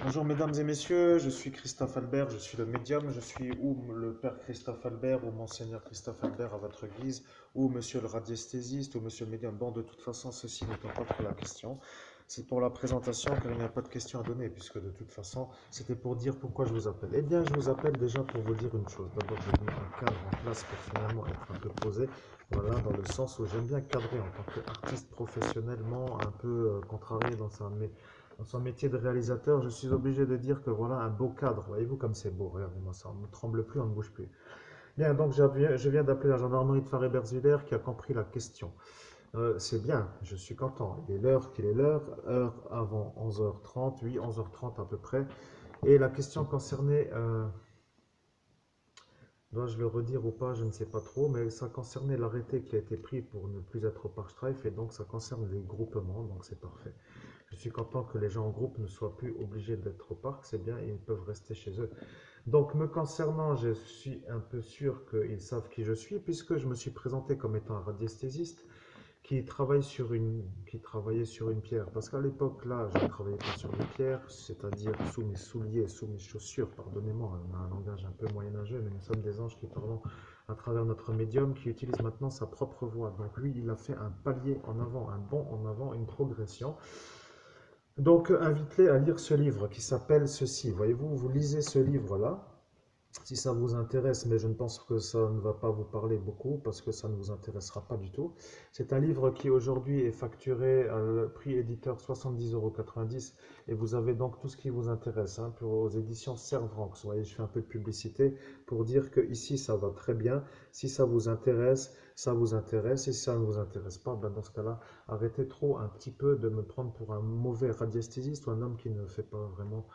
Bonjour mesdames et messieurs, je suis Christophe Albert, je suis le médium, je suis ou le père Christophe Albert ou monseigneur Christophe Albert à votre guise, ou monsieur le radiesthésiste ou monsieur le médium. Bon, de toute façon, ceci n'étant pas pour la question, c'est pour la présentation car il n'y a pas de question à donner, puisque de toute façon, c'était pour dire pourquoi je vous appelle. Eh bien, je vous appelle déjà pour vous dire une chose. D'abord, j'ai mis un cadre en place pour finalement être un peu posé, voilà, dans le sens où j'aime bien cadrer en tant qu'artiste professionnellement un peu contrarié dans son métier de réalisateur, je suis obligé de dire que voilà un beau cadre. Voyez-vous comme c'est beau, regardez-moi ça, on ne tremble plus, on ne bouge plus. Bien, donc je viens d'appeler la gendarmerie de Faré-Berzviller qui a compris la question. C'est bien, je suis content. Il est l'heure qu'il est l'heure, heure avant 11h30, oui, 11h30 à peu près. Et la question concernait, dois-je le redire ou pas, je ne sais pas trop, mais ça concernait l'arrêté qui a été pris pour ne plus être au Parkstreif et donc ça concerne les groupements, donc c'est parfait. Je suis content que les gens en groupe ne soient plus obligés d'être au parc, c'est bien, ils peuvent rester chez eux. Donc, me concernant, je suis un peu sûr qu'ils savent qui je suis, puisque je me suis présenté comme étant un radiesthésiste qui travaillait sur une pierre. Parce qu'à l'époque, là, je ne travaillais pas sur des pierres, c'est-à-dire sous mes souliers, sous mes chaussures, pardonnez-moi, on a un langage un peu moyenâgeux, mais nous sommes des anges qui parlons à travers notre médium, qui utilise maintenant sa propre voix. Donc lui, il a fait un palier en avant, un bond en avant, une progression. Donc, invite-les à lire ce livre qui s'appelle ceci. Voyez-vous, vous lisez ce livre-là, si ça vous intéresse, mais je ne pense que ça ne va pas vous parler beaucoup parce que ça ne vous intéressera pas du tout. C'est un livre qui aujourd'hui est facturé à le prix éditeur 70,90 € et vous avez donc tout ce qui vous intéresse aux éditions Cervranx. Vous voyez, je fais un peu de publicité pour dire que ici ça va très bien. Si ça vous intéresse, ça vous intéresse. Et si ça ne vous intéresse pas, ben dans ce cas-là, arrêtez trop un petit peu de me prendre pour un mauvais radiesthésiste ou un homme qui ne fait pas vraiment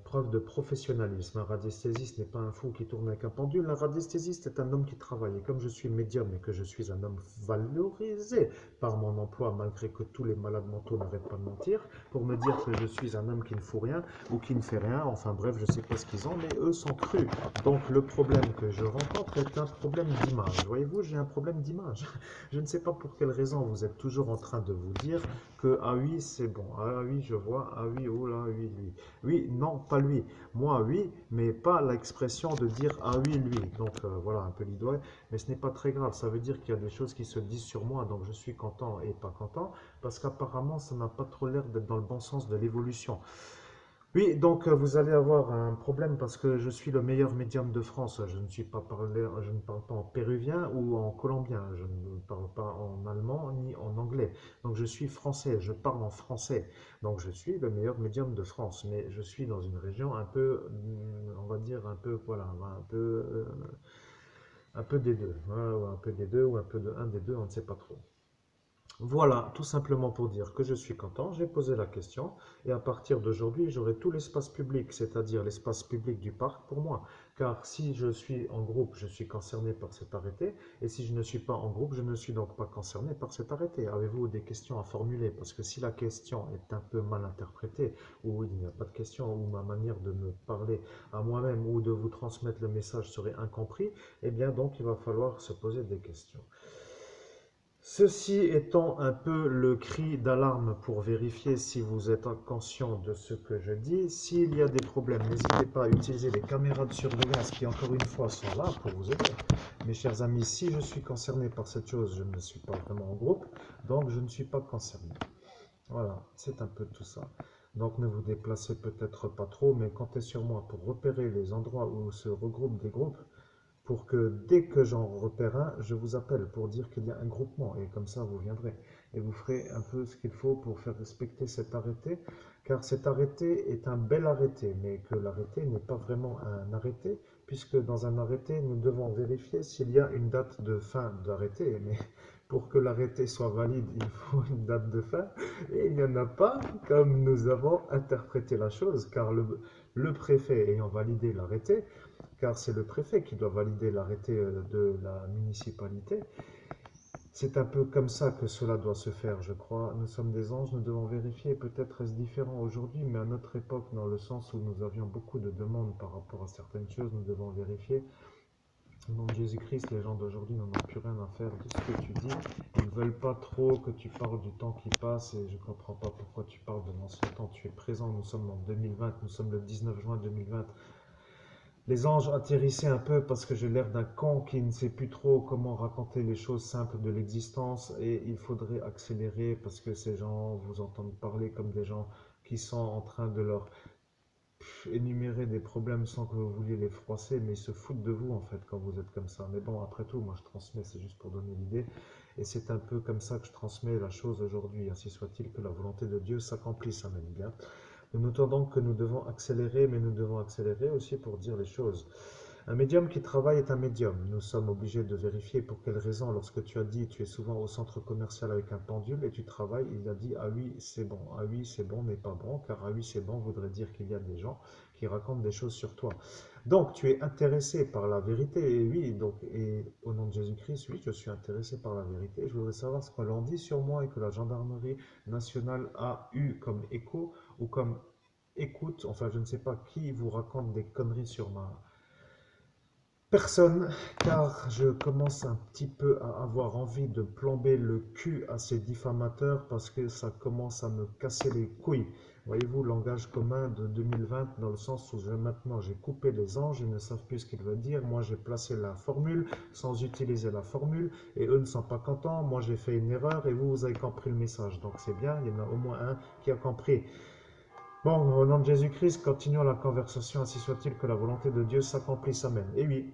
preuve de professionnalisme. Un radiesthésiste n'est pas un fou qui tourne avec un pendule. Un radiesthésiste est un homme qui travaille. Et comme je suis médium et que je suis un homme valorisé par mon emploi, malgré que tous les malades mentaux n'arrêtent pas de mentir, pour me dire que je suis un homme qui ne fout rien ou qui ne fait rien, enfin bref, je ne sais pas ce qu'ils ont, mais eux sont crus. Donc le problème que je rencontre est un problème d'image. Voyez-vous, j'ai un problème d'image. Je ne sais pas pour quelle raison vous êtes toujours en train de vous dire que ah oui, c'est bon, ah oui, je vois, ah oui, oh là, oui, lui. Oui, non, pas lui. Moi, oui, mais pas l'expression de dire ah oui, lui. Donc voilà, un peu l'idoine, mais ce n'est pas très grave. Ça veut dire qu'il y a des choses qui se disent sur moi, donc je suis content et pas content, parce qu'apparemment, ça n'a pas trop l'air d'être dans le bon sens de l'évolution. Oui, donc vous allez avoir un problème parce que je suis le meilleur médium de France. Je ne parle pas en péruvien ou en colombien. Je ne parle pas en allemand ni en anglais. Donc je suis français. Je parle en français. Donc je suis le meilleur médium de France. Mais je suis dans une région un peu, on va dire un peu, voilà, un peu des deux, hein, ou un peu des deux ou un peu de un des deux. On ne sait pas trop. Voilà, tout simplement pour dire que je suis content, j'ai posé la question et à partir d'aujourd'hui, j'aurai tout l'espace public, c'est-à-dire l'espace public du parc pour moi. Car si je suis en groupe, je suis concerné par cet arrêté et si je ne suis pas en groupe, je ne suis donc pas concerné par cet arrêté. Avez-vous des questions à formuler? Parce que si la question est un peu mal interprétée ou il n'y a pas de question ou ma manière de me parler à moi-même ou de vous transmettre le message serait incompris, eh bien donc il va falloir se poser des questions. Ceci étant un peu le cri d'alarme pour vérifier si vous êtes conscient de ce que je dis. S'il y a des problèmes, n'hésitez pas à utiliser les caméras de surveillance qui, encore une fois, sont là pour vous aider. Mes chers amis, si je suis concerné par cette chose, je ne suis pas vraiment en groupe, donc je ne suis pas concerné. Voilà, c'est un peu tout ça. Donc ne vous déplacez peut-être pas trop, mais comptez sur moi pour repérer les endroits où se regroupent des groupes pour que dès que j'en repère un, je vous appelle pour dire qu'il y a un groupement et comme ça vous viendrez et vous ferez un peu ce qu'il faut pour faire respecter cet arrêté, car cet arrêté est un bel arrêté, mais que l'arrêté n'est pas vraiment un arrêté, puisque dans un arrêté, nous devons vérifier s'il y a une date de fin d'arrêté, mais pour que l'arrêté soit valide, il faut une date de fin, et il n'y en a pas, comme nous avons interprété la chose, car le préfet ayant validé l'arrêté, car c'est le préfet qui doit valider l'arrêté de la municipalité. C'est un peu comme ça que cela doit se faire, je crois. Nous sommes des anges, nous devons vérifier. Peut-être est-ce différent aujourd'hui, mais à notre époque, dans le sens où nous avions beaucoup de demandes par rapport à certaines choses, nous devons vérifier Au nom de Jésus-Christ, les gens d'aujourd'hui n'en ont plus rien à faire de ce que tu dis. Ils ne veulent pas trop que tu parles du temps qui passe et je ne comprends pas pourquoi tu parles de l'ancien temps. Tu es présent, nous sommes en 2020, nous sommes le 19 juin 2020. Les anges atterrissaient un peu parce que j'ai l'air d'un con qui ne sait plus trop comment raconter les choses simples de l'existence et il faudrait accélérer parce que ces gens vous entendent parler comme des gens qui sont en train de leur énumérer des problèmes sans que vous vouliez les froisser, mais ils se foutent de vous en fait quand vous êtes comme ça. Mais bon, après tout, moi je transmets, c'est juste pour donner l'idée, et c'est un peu comme ça que je transmets la chose aujourd'hui. Ainsi soit-il que la volonté de Dieu s'accomplisse, amen. Bien. Nous notons donc que nous devons accélérer, mais nous devons accélérer aussi pour dire les choses. Un médium qui travaille est un médium. Nous sommes obligés de vérifier pour quelle raison. Lorsque tu as dit tu es souvent au centre commercial avec un pendule et tu travailles, il a dit ah oui c'est bon. Ah oui c'est bon n'est pas bon car ah oui c'est bon voudrait dire qu'il y a des gens qui racontent des choses sur toi. Donc tu es intéressé par la vérité et oui donc et au nom de Jésus-Christ oui je suis intéressé par la vérité. Je voudrais savoir ce qu'on l'on dit sur moi et que la gendarmerie nationale a eu comme écho ou comme écoute. Enfin je ne sais pas qui vous raconte des conneries sur ma personne, car je commence un petit peu à avoir envie de plomber le cul à ces diffamateurs parce que ça commence à me casser les couilles. Voyez-vous, langage commun de 2020 dans le sens où maintenant j'ai coupé les anges, ils ne savent plus ce qu'ils veulent dire. Moi j'ai placé la formule sans utiliser la formule et eux ne sont pas contents. Moi j'ai fait une erreur et vous avez compris le message. Donc c'est bien, il y en a au moins un qui a compris. Bon, au nom de Jésus-Christ, continuons la conversation, ainsi soit-il que la volonté de Dieu s'accomplisse. Amen. Et oui,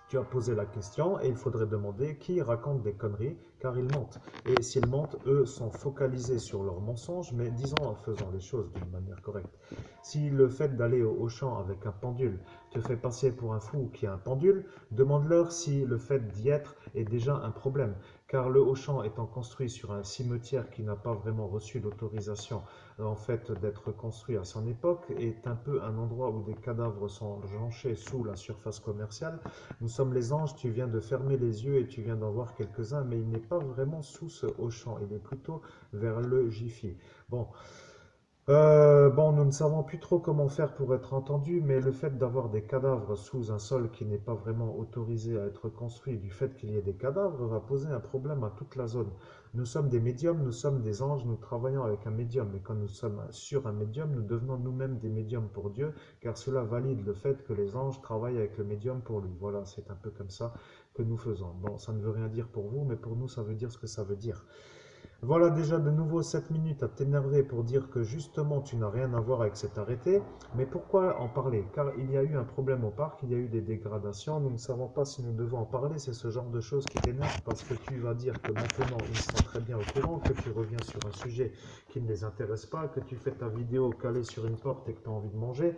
tu as posé la question et il faudrait demander qui raconte des conneries car ils mentent. Et s'ils mentent, eux sont focalisés sur leurs mensonges, mais disons en faisant les choses d'une manière correcte. Si le fait d'aller au Auchan avec un pendule te fait passer pour un fou qui a un pendule, demande-leur si le fait d'y être est déjà un problème. Car le Auchan étant construit sur un cimetière qui n'a pas vraiment reçu l'autorisation en fait d'être construit à son époque, est un peu un endroit où des cadavres sont jonchés sous la surface commerciale. Nous sommes les anges, tu viens de fermer les yeux et tu viens d'en voir quelques-uns, mais il n'est pas vraiment sous ce Auchan, il est plutôt vers le Jiffy. Bon, bon, nous ne savons plus trop comment faire pour être entendus, mais le fait d'avoir des cadavres sous un sol qui n'est pas vraiment autorisé à être construit, du fait qu'il y ait des cadavres, va poser un problème à toute la zone. Nous sommes des médiums, nous sommes des anges, nous travaillons avec un médium, et quand nous sommes sur un médium, nous devenons nous-mêmes des médiums pour Dieu, car cela valide le fait que les anges travaillent avec le médium pour lui. Voilà, c'est un peu comme ça que nous faisons. Bon, ça ne veut rien dire pour vous, mais pour nous, ça veut dire ce que ça veut dire. Voilà déjà de nouveau 7 minutes à t'énerver pour dire que justement tu n'as rien à voir avec cet arrêté. Mais pourquoi en parler? Car il y a eu un problème au parc, il y a eu des dégradations, nous ne savons pas si nous devons en parler, c'est ce genre de choses qui t'énervent parce que tu vas dire que maintenant ils sont très bien au courant, que tu reviens sur un sujet qui ne les intéresse pas, que tu fais ta vidéo calée sur une porte et que tu as envie de manger.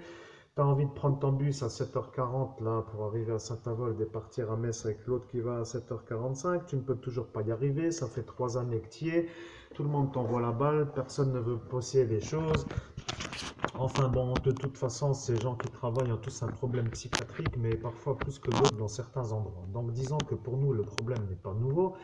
Tu as envie de prendre ton bus à 7h40 là, pour arriver à Saint-Avold et partir à Metz avec l'autre qui va à 7h45. Tu ne peux toujours pas y arriver. Ça fait 3 années que tu y es. Tout le monde t'envoie la balle. Personne ne veut posséder les choses. Enfin bon, de toute façon, ces gens qui travaillent ont tous un problème psychiatrique, mais parfois plus que d'autres dans certains endroits. Donc disons que pour nous, le problème n'est pas nouveau.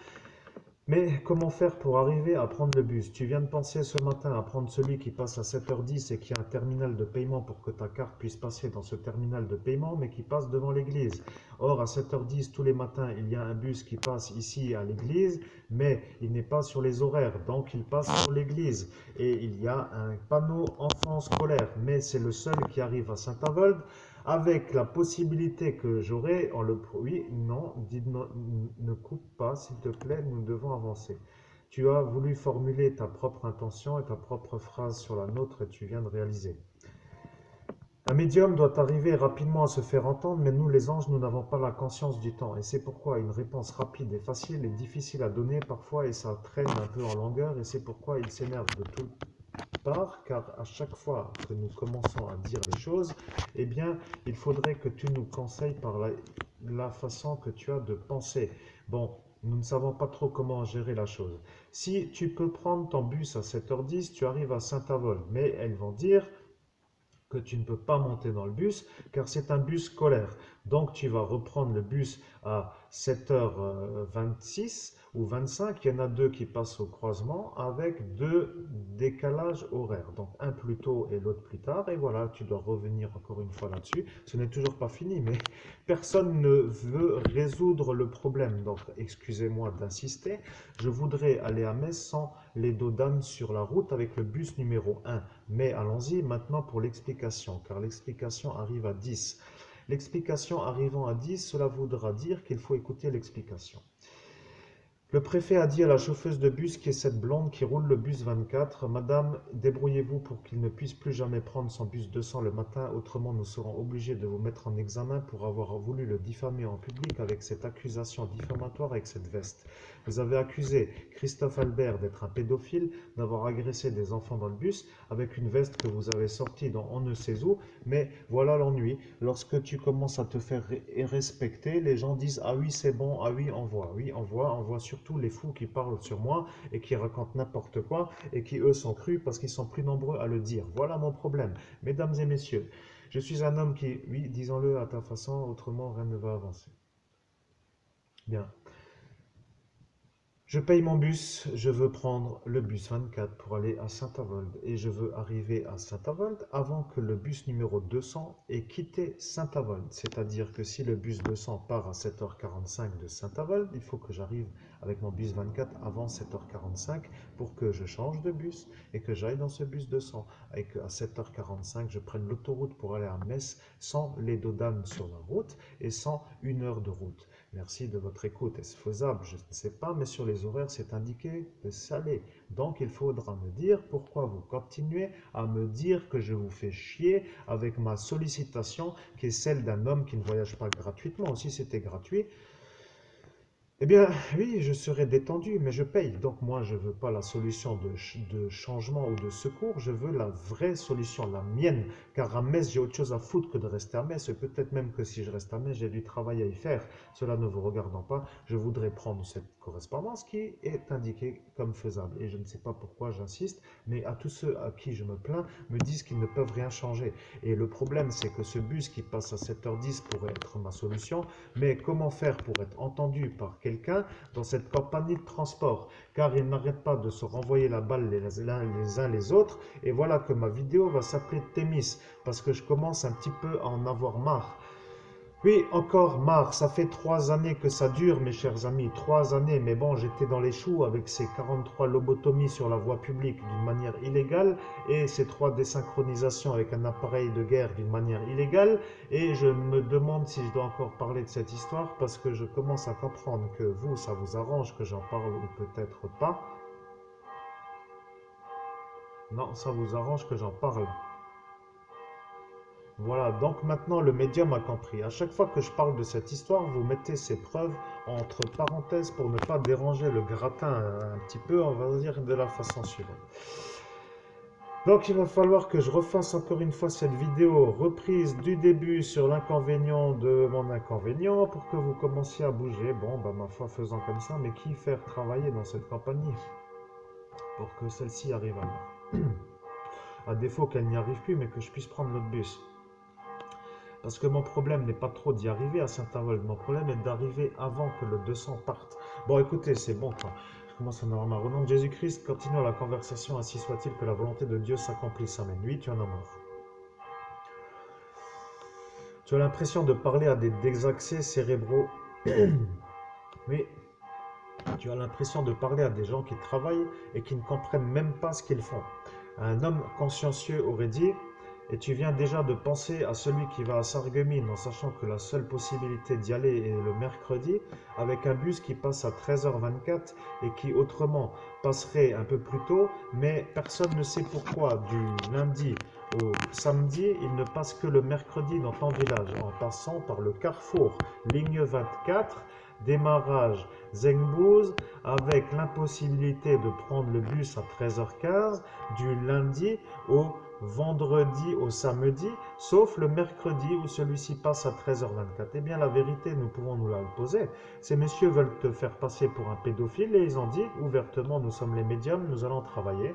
Mais comment faire pour arriver à prendre le bus? Tu viens de penser ce matin à prendre celui qui passe à 7h10 et qui a un terminal de paiement pour que ta carte puisse passer dans ce terminal de paiement, mais qui passe devant l'église. Or, à 7h10 tous les matins, il y a un bus qui passe ici à l'église, mais il n'est pas sur les horaires, donc il passe sur l'église. Et il y a un panneau enfant scolaire, mais c'est le seul qui arrive à Saint-Avold avec la possibilité que j'aurai, en le... Oui, non, ne coupe pas, s'il te plaît, nous devons avancer. Tu as voulu formuler ta propre intention et ta propre phrase sur la nôtre et tu viens de réaliser. Un médium doit arriver rapidement à se faire entendre, mais nous, les anges, nous n'avons pas la conscience du temps. Et c'est pourquoi une réponse rapide et facile est difficile à donner parfois et ça traîne un peu en longueur. Et c'est pourquoi il s'énerve de tout part, car à chaque fois que nous commençons à dire les choses, eh bien, il faudrait que tu nous conseilles par la façon que tu as de penser. Bon, nous ne savons pas trop comment gérer la chose. Si tu peux prendre ton bus à 7h10, tu arrives à Saint-Avold, mais elles vont dire que tu ne peux pas monter dans le bus car c'est un bus scolaire. Donc tu vas reprendre le bus à 7h26 ou 25. Il y en a deux qui passent au croisement avec deux décalages horaires. Donc un plus tôt et l'autre plus tard. Et voilà, tu dois revenir encore une fois là-dessus. Ce n'est toujours pas fini, mais personne ne veut résoudre le problème. Donc excusez-moi d'insister. Je voudrais aller à Metz sans les dos d'âne sur la route avec le bus numéro 1. Mais allons-y maintenant pour l'explication, car l'explication arrive à 10. L'explication arrivant à 10, cela voudra dire qu'il faut écouter l'explication. Le préfet a dit à la chauffeuse de bus, qui est cette blonde qui roule le bus 24, Madame, débrouillez-vous pour qu'il ne puisse plus jamais prendre son bus 200 le matin, autrement nous serons obligés de vous mettre en examen pour avoir voulu le diffamer en public avec cette accusation diffamatoire avec cette veste. Vous avez accusé Christophe Albert d'être un pédophile, d'avoir agressé des enfants dans le bus avec une veste que vous avez sortie dans on ne sait où, mais voilà l'ennui. Lorsque tu commences à te faire respecter, les gens disent ah oui c'est bon, ah oui on voit surtout les fous qui parlent sur moi et qui racontent n'importe quoi et qui eux sont crus parce qu'ils sont plus nombreux à le dire. Voilà mon problème. Mesdames et messieurs, je suis un homme qui, oui, disons-le à ta façon, autrement rien ne va avancer. Bien. Je paye mon bus, je veux prendre le bus 24 pour aller à Saint-Avold et je veux arriver à Saint-Avold avant que le bus numéro 200 ait quitté Saint-Avold. C'est-à-dire que si le bus 200 part à 7h45 de Saint-Avold, il faut que j'arrive avec mon bus 24 avant 7h45 pour que je change de bus et que j'aille dans ce bus 200 et qu'à 7h45 je prenne l'autoroute pour aller à Metz sans les dos d'âne sur la route et sans 1 heure de route. Merci de votre écoute. Est-ce faisable? Je ne sais pas, mais sur les horaires, c'est indiqué que ça l'est. Donc, il faudra me dire pourquoi vous continuez à me dire que je vous fais chier avec ma sollicitation qui est celle d'un homme qui ne voyage pas gratuitement. Si c'était gratuit, eh bien, oui, je serais détendu, mais je paye. Donc moi, je ne veux pas la solution de changement ou de secours, je veux la vraie solution, la mienne. Car à Metz, j'ai autre chose à foutre que de rester à Metz. Peut-être même que si je reste à Metz, j'ai du travail à y faire. Cela ne vous regardant pas, je voudrais prendre cette correspondance qui est indiquée comme faisable. Et je ne sais pas pourquoi j'insiste, mais à tous ceux à qui je me plains me disent qu'ils ne peuvent rien changer. Et le problème, c'est que ce bus qui passe à 7h10 pourrait être ma solution, mais comment faire pour être entendu par quelqu'un dans cette compagnie de transport? Car ils n'arrêtent pas de se renvoyer la balle les uns les autres. Et voilà que ma vidéo va s'appeler Thémis, parce que je commence un petit peu à en avoir marre. Oui, encore marre, ça fait 3 années que ça dure, mes chers amis, 3 années, mais bon, j'étais dans les choux avec ces 43 lobotomies sur la voie publique d'une manière illégale et ces 3 désynchronisations avec un appareil de guerre d'une manière illégale, et je me demande si je dois encore parler de cette histoire parce que je commence à comprendre que vous, ça vous arrange que j'en parle ou peut-être pas. Non, ça vous arrange que j'en parle. Voilà, donc maintenant le médium a compris. À chaque fois que je parle de cette histoire, vous mettez ces preuves entre parenthèses pour ne pas déranger le gratin un petit peu, on va dire de la façon suivante. Donc il va falloir que je refasse encore une fois cette vidéo reprise du début sur l'inconvénient de mon inconvénient pour que vous commenciez à bouger. Bon, bah ma foi faisant comme ça, mais qui faire travailler dans cette compagnie pour que celle-ci arrive à l'heure? À défaut qu'elle n'y arrive plus, mais que je puisse prendre l'autre bus. Parce que mon problème n'est pas trop d'y arriver à Saint-Avold, mon problème est d'arriver avant que le 200 parte. Bon, écoutez, c'est bon, quoi. Je commence à en avoir marre. Au nom de Jésus-Christ, continuons la conversation, ainsi soit-il que la volonté de Dieu s'accomplisse. Amen. Oui, tu en as marre. Tu as l'impression de parler à des désaxés cérébraux. Oui, tu as l'impression de parler à des gens qui travaillent et qui ne comprennent même pas ce qu'ils font. Un homme consciencieux aurait dit: et tu viens déjà de penser à celui qui va à Sarreguemines en sachant que la seule possibilité d'y aller est le mercredi, avec un bus qui passe à 13h24 et qui autrement passerait un peu plus tôt, mais personne ne sait pourquoi du lundi au samedi, il ne passe que le mercredi dans ton village, en passant par le carrefour, ligne 24, démarrage Zengbouz, avec l'impossibilité de prendre le bus à 13h15 du lundi au vendredi au samedi, sauf le mercredi où celui-ci passe à 13h24. Eh bien, la vérité, nous pouvons nous la poser. Ces messieurs veulent te faire passer pour un pédophile et ils ont dit ouvertement: nous sommes les médiums, nous allons travailler.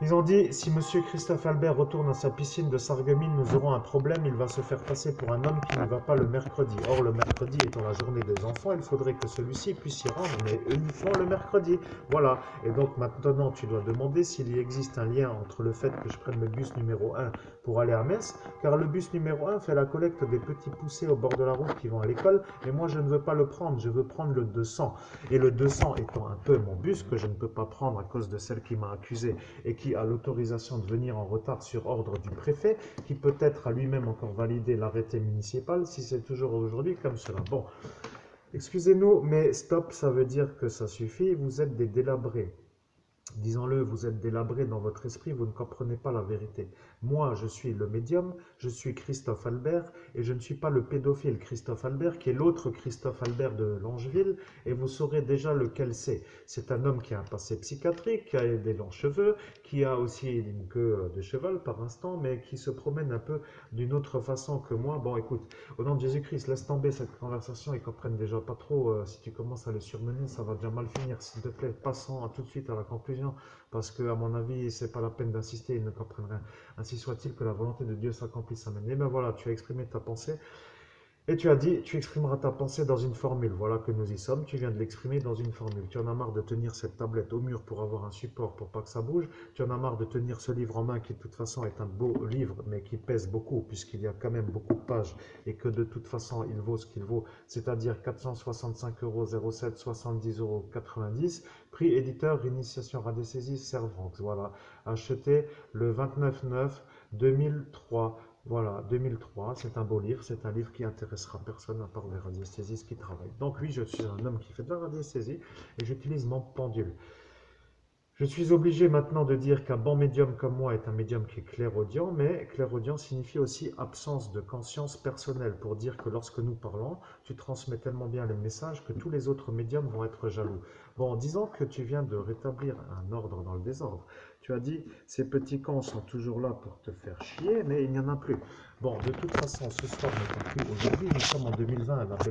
Ils ont dit, si Monsieur Christophe Albert retourne à sa piscine de Sarreguemines, nous aurons un problème, il va se faire passer pour un homme qui n'y va pas le mercredi. Or, le mercredi étant la journée des enfants, il faudrait que celui-ci puisse y rendre, mais uniquement le mercredi. Voilà. Et donc maintenant, tu dois demander s'il y existe un lien entre le fait que je prenne le bus numéro 1 pour aller à Metz, car le bus numéro 1 fait la collecte des petits poussés au bord de la route qui vont à l'école, et moi je ne veux pas le prendre, je veux prendre le 200. Et le 200 étant un peu mon bus que je ne peux pas prendre à cause de celle qui m'a accusé et qui a l'autorisation de venir en retard sur ordre du préfet, qui peut-être a lui-même encore validé l'arrêté municipal, si c'est toujours aujourd'hui comme cela. Bon, excusez-nous, mais stop, ça veut dire que ça suffit, vous êtes des délabrés. Disons-le, vous êtes délabré dans votre esprit, vous ne comprenez pas la vérité. Moi, je suis le médium, je suis Christophe Albert, et je ne suis pas le pédophile Christophe Albert, qui est l'autre Christophe Albert de Langeville, et vous saurez déjà lequel c'est. C'est un homme qui a un passé psychiatrique, qui a des longs cheveux, qui a aussi une queue de cheval par instant, mais qui se promène un peu d'une autre façon que moi. Bon, écoute, au nom de Jésus-Christ, laisse tomber cette conversation, ils comprennent déjà pas trop. Si tu commences à le surmener, ça va déjà mal finir. S'il te plaît, passons tout de suite à la conclusion. Parce que, à mon avis, c'est pas la peine d'insister, ils ne comprennent rien. Ainsi soit-il que la volonté de Dieu s'accomplisse. Amen. Et bien voilà, tu as exprimé ta pensée. Et tu as dit, tu exprimeras ta pensée dans une formule. Voilà que nous y sommes. Tu viens de l'exprimer dans une formule. Tu en as marre de tenir cette tablette au mur pour avoir un support pour pas que ça bouge. Tu en as marre de tenir ce livre en main qui de toute façon est un beau livre, mais qui pèse beaucoup puisqu'il y a quand même beaucoup de pages et que de toute façon il vaut ce qu'il vaut, c'est-à-dire 465,07 €, 70,90 €. Prix éditeur, initiation radiesaisie, Servranx. Voilà. Acheté le 29/9 2003. Voilà, 2003, c'est un beau livre, c'est un livre qui intéressera personne à part les radiesthésistes qui travaillent. Donc oui, je suis un homme qui fait de la radiesthésie et j'utilise mon pendule. Je suis obligé maintenant de dire qu'un bon médium comme moi est un médium qui est clairaudient, mais clairaudient signifie aussi absence de conscience personnelle, pour dire que lorsque nous parlons, tu transmets tellement bien les messages que tous les autres médiums vont être jaloux. Bon, disons que tu viens de rétablir un ordre dans le désordre. Tu as dit, ces petits cons sont toujours là pour te faire chier, mais il n'y en a plus. Bon, de toute façon, ce soir n'est pas plus aujourd'hui, nous sommes en 2020, la belle